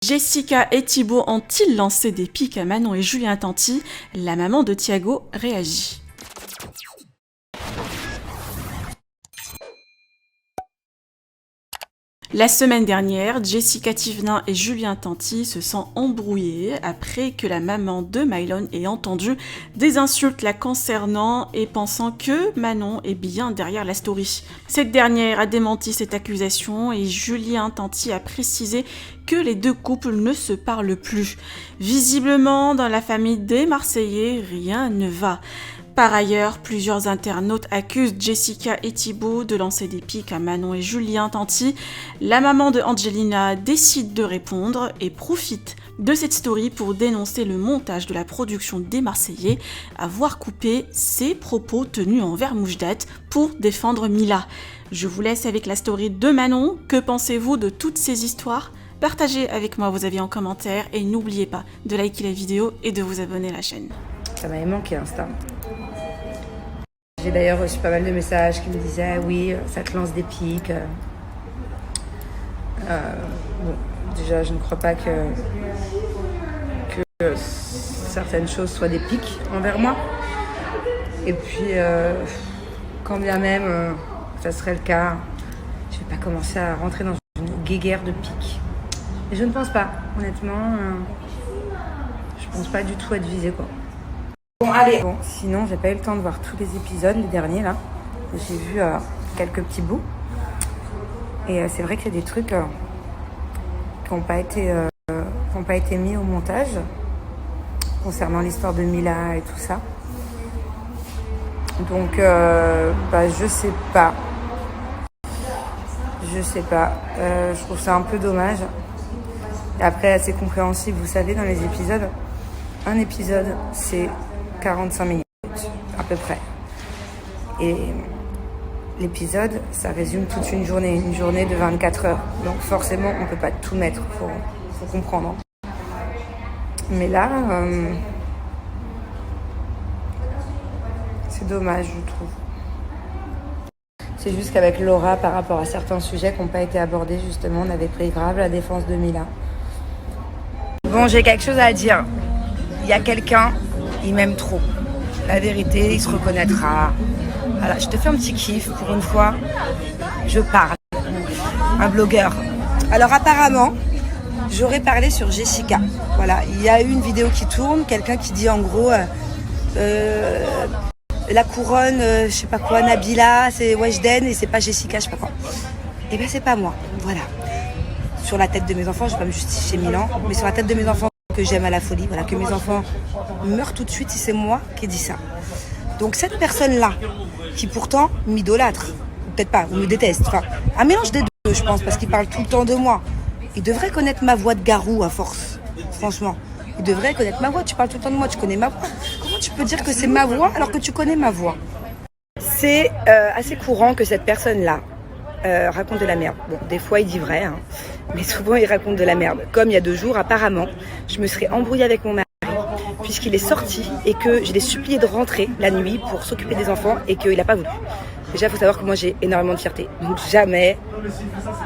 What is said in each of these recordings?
Jessica et Thibaut ont-ils lancé des pics à Manon et Julien Tanti? La maman de Thiago réagit. La semaine dernière, Jessica Thivenin et Julien Tanti se sont embrouillés après que la maman de Mylone ait entendu des insultes la concernant et pensant que Manon est bien derrière la story. Cette dernière a démenti cette accusation et Julien Tanti a précisé que les deux couples ne se parlent plus. Visiblement, dans la famille des Marseillais, rien ne va. Par ailleurs, plusieurs internautes accusent Jessica et Thibaut de lancer des pics à Manon et Julien Tanti. La maman de Angelina décide de répondre et profite de cette story pour dénoncer le montage de la production des Marseillais, avoir coupé ses propos tenus envers Moujdat pour défendre Mila. Je vous laisse avec la story de Manon. Que pensez-vous de toutes ces histoires ? Partagez avec moi vos avis en commentaire et n'oubliez pas de liker la vidéo et de vous abonner à la chaîne. Ça m'avait manqué Insta. J'ai d'ailleurs reçu pas mal de messages qui me disaient oui, ça te lance des pics. Bon, déjà, je ne crois pas que certaines choses soient des pics envers moi. Et puis, quand bien même ça serait le cas, je ne vais pas commencer à rentrer dans une guéguerre de pics. Et je ne pense pas, honnêtement, je pense pas du tout être visée, quoi. Bon, allez. Bon, sinon, j'ai pas eu le temps de voir tous les épisodes, les derniers, là. J'ai vu quelques petits bouts. Et c'est vrai qu'il y a des trucs qui n'ont pas été mis au montage concernant l'histoire de Mila et tout ça. Donc, je sais pas. Je trouve ça un peu dommage. Et après, c'est compréhensible. Vous savez, dans les épisodes, un épisode, c'est 45 minutes, à peu près. Et l'épisode, ça résume toute une journée de 24 heures. Donc forcément, on ne peut pas tout mettre, faut comprendre. Mais là, c'est dommage, je trouve. C'est juste qu'avec Laura, par rapport à certains sujets qui n'ont pas été abordés, justement, on avait pris grave la défense de Mila. Bon, j'ai quelque chose à dire. Il y a quelqu'un, il m'aime trop. La vérité, il se reconnaîtra. Voilà, je te fais un petit kiff pour une fois. Je parle. Un blogueur. Alors apparemment, j'aurais parlé sur Jessica. Voilà, il y a eu une vidéo qui tourne, quelqu'un qui dit en gros la couronne, je sais pas quoi, Nabila, c'est Weshden et c'est pas Jessica, je sais pas quoi. Et ben c'est pas moi. Voilà. Sur la tête de mes enfants, je vais pas me justifier Milan, mais sur la tête de mes enfants que j'aime à la folie, voilà, que mes enfants meurent tout de suite si c'est moi qui ai dit ça. Donc cette personne-là, qui pourtant m'idolâtre, ou peut-être pas, ou me déteste, enfin, un mélange des deux, je pense, parce qu'il parle tout le temps de moi. Il devrait connaître ma voix de garou à force, franchement. Il devrait connaître ma voix, tu parles tout le temps de moi, tu connais ma voix. Comment tu peux dire que c'est ma voix alors que tu connais ma voix? C'est assez courant que cette personne-là raconte de la merde. Bon, des fois il dit vrai, hein, mais souvent il raconte de la merde. Comme il y a 2 jours, apparemment, je me serais embrouillée avec mon mari puisqu'il est sorti et que je l'ai supplié de rentrer la nuit pour s'occuper des enfants et qu'il n'a pas voulu. Déjà, il faut savoir que moi j'ai énormément de fierté. Donc jamais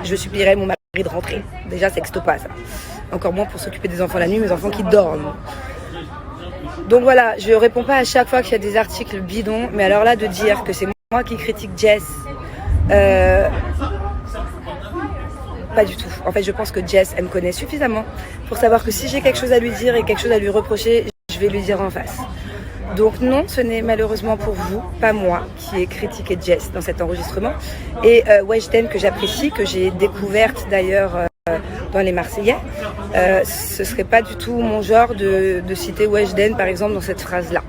je supplierai mon mari de rentrer. Déjà, ça n'existe pas ça. Encore moins pour s'occuper des enfants la nuit, mes enfants qui dorment. Donc voilà, je réponds pas à chaque fois qu'il y a des articles bidons, mais alors là, de dire que c'est moi qui critique Jess, pas du tout. En fait, je pense que Jess, elle me connaît suffisamment pour savoir que si j'ai quelque chose à lui dire et quelque chose à lui reprocher, je vais lui dire en face. Donc non, ce n'est malheureusement pour vous, pas moi, qui ai critiqué Jess dans cet enregistrement. Et Weshden, que j'apprécie, que j'ai découverte d'ailleurs dans les Marseillais, ce serait pas du tout mon genre de citer Weshden, par exemple, dans cette phrase-là.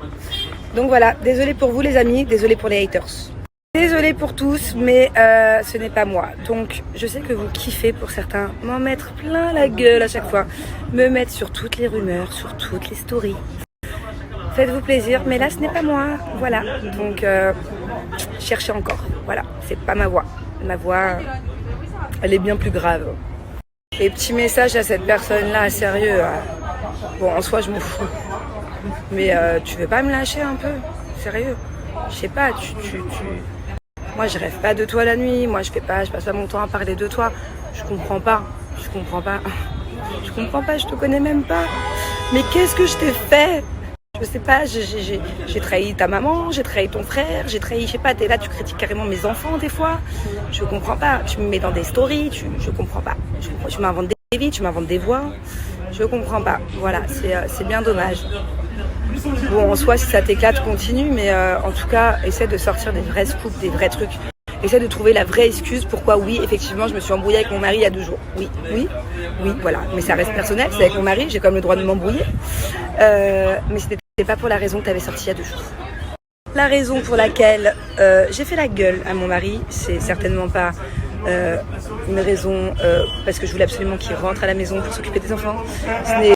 Donc voilà, désolée pour vous les amis, désolée pour les haters. Désolée pour tous, mais ce n'est pas moi. Donc, je sais que vous kiffez pour certains m'en mettre plein la gueule à chaque fois. Me mettre sur toutes les rumeurs, sur toutes les stories. Faites-vous plaisir, mais là, ce n'est pas moi. Voilà. Donc, cherchez encore. Voilà. C'est pas ma voix. Ma voix, elle est bien plus grave. Et petit message à cette personne-là, sérieux. Bon, en soi, je m'en fous. Mais tu veux pas me lâcher un peu? Sérieux? Je sais pas, Moi, je rêve pas de toi la nuit. Moi, je passe pas mon temps à parler de toi. Je comprends pas. comprends pas, je te connais même pas. Mais qu'est-ce que je t'ai fait? Je sais pas, j'ai trahi ta maman, j'ai trahi ton frère, j'ai trahi, je sais pas, t'es là, tu critiques carrément mes enfants des fois. Je comprends pas, tu me mets dans des stories, je comprends pas. Tu m'inventes des vies, tu m'inventes des voix. Je comprends pas, voilà, c'est bien dommage. Bon, en soi, si ça t'éclate, continue, mais en tout cas, essaie de sortir des vrais scoops, des vrais trucs. Essaie de trouver la vraie excuse pourquoi, oui, effectivement, je me suis embrouillée avec mon mari il y a 2 jours. Oui, voilà. Mais ça reste personnel, c'est avec mon mari, j'ai quand même le droit de m'embrouiller. Mais c'était pas pour la raison que tu avais sorti il y a 2 jours. La raison pour laquelle j'ai fait la gueule à mon mari, c'est certainement pas une raison parce que je voulais absolument qu'il rentre à la maison pour s'occuper des enfants. Ce n'est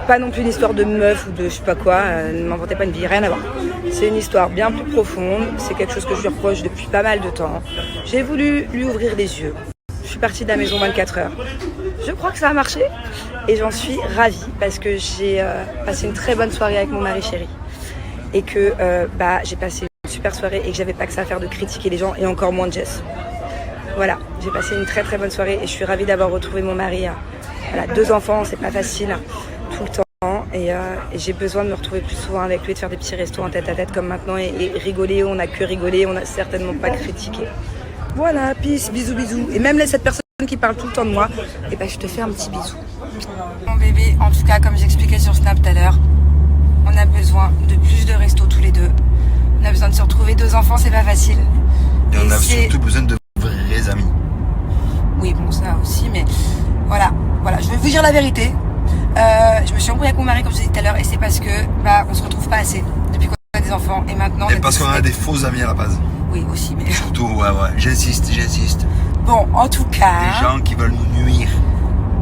pas non plus une histoire de meuf ou de je sais pas quoi, ne m'inventez pas une vie, rien à voir. C'est une histoire bien plus profonde, c'est quelque chose que je lui reproche depuis pas mal de temps. J'ai voulu lui ouvrir les yeux. Je suis partie de la maison 24 heures. Je crois que ça a marché et j'en suis ravie parce que j'ai passé une très bonne soirée avec mon mari chéri. Et que j'ai passé une super soirée et que j'avais pas que ça à faire de critiquer les gens et encore moins de Jess. Voilà, j'ai passé une très très bonne soirée et je suis ravie d'avoir retrouvé mon mari. Voilà, 2 enfants, c'est pas facile tout le temps et j'ai besoin de me retrouver plus souvent avec lui, de faire des petits restos en tête à tête comme maintenant et rigoler, on a que rigolé, on n'a certainement pas critiqué. Voilà, peace, bisous bisous. Et même cette personne qui parle tout le temps de moi, je te fais un petit bisou. Mon bébé, en tout cas comme j'expliquais sur Snap tout à l'heure, on a besoin de plus de restos tous les deux. On a besoin de se retrouver, 2 enfants, c'est pas facile. Et on a surtout besoin de vrais amis. Oui, bon, ça aussi, mais voilà, je vais vous dire la vérité. Je me suis embrouillée avec mon mari, comme je disais tout à l'heure, et c'est parce que on se retrouve pas assez depuis qu'on a des enfants, et maintenant. Et parce qu'on a des faux amis à la base. Oui, aussi, mais. Surtout, ouais, j'insiste. Bon, en tout cas. Les gens qui veulent nous nuire,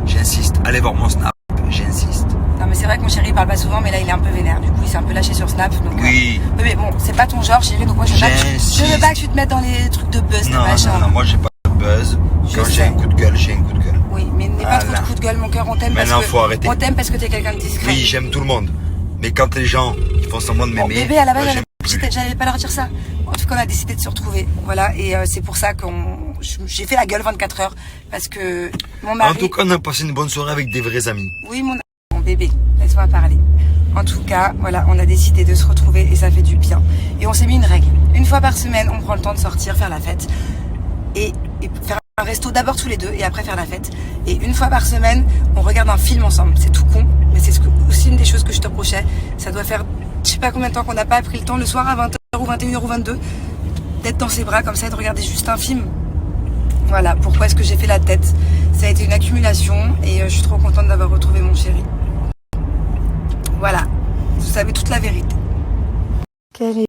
j'insiste. Allez voir mon Snap, j'insiste. Non, mais c'est vrai que mon chéri il parle pas souvent, mais là il est un peu vénère. Du coup, il s'est un peu lâché sur Snap. Donc, oui. Mais bon, c'est pas ton genre, chéri, donc moi je veux pas que tu te mettes dans les trucs de buzz, non, machin. Non, moi j'ai pas de buzz. Quand j'ai un coup de gueule, j'ai un coup de gueule. Oui, mais n'aie pas trop de coup de gueule, mon cœur, on t'aime parce que t'es quelqu'un de discret. Oui, j'aime tout le monde. Mais quand les gens font semblant de m'aimer. Bébé, à la base, j'allais pas leur dire ça. En tout cas, on a décidé de se retrouver. Voilà, et c'est pour ça que j'ai fait la gueule 24 heures. Parce que mon mari. En tout cas, on a passé une bonne soirée avec des vrais amis. Oui, mon bébé, laisse-moi parler. En tout cas, voilà, on a décidé de se retrouver et ça fait du bien. Et on s'est mis une règle. 1 fois par semaine, on prend le temps de sortir, faire la fête. Et faire un resto d'abord tous les 2 et après faire la fête. Et 1 fois par semaine, on regarde un film ensemble. C'est tout con, mais c'est aussi une des choses que je te reprochais. Ça doit faire, je sais pas combien de temps qu'on n'a pas pris le temps le soir à 20h ou 21h ou 22 d'être dans ses bras comme ça et de regarder juste un film. Voilà, pourquoi est-ce que j'ai fait la tête? Ça a été une accumulation et je suis trop contente d'avoir retrouvé mon chéri. Voilà, vous savez toute la vérité. Quelle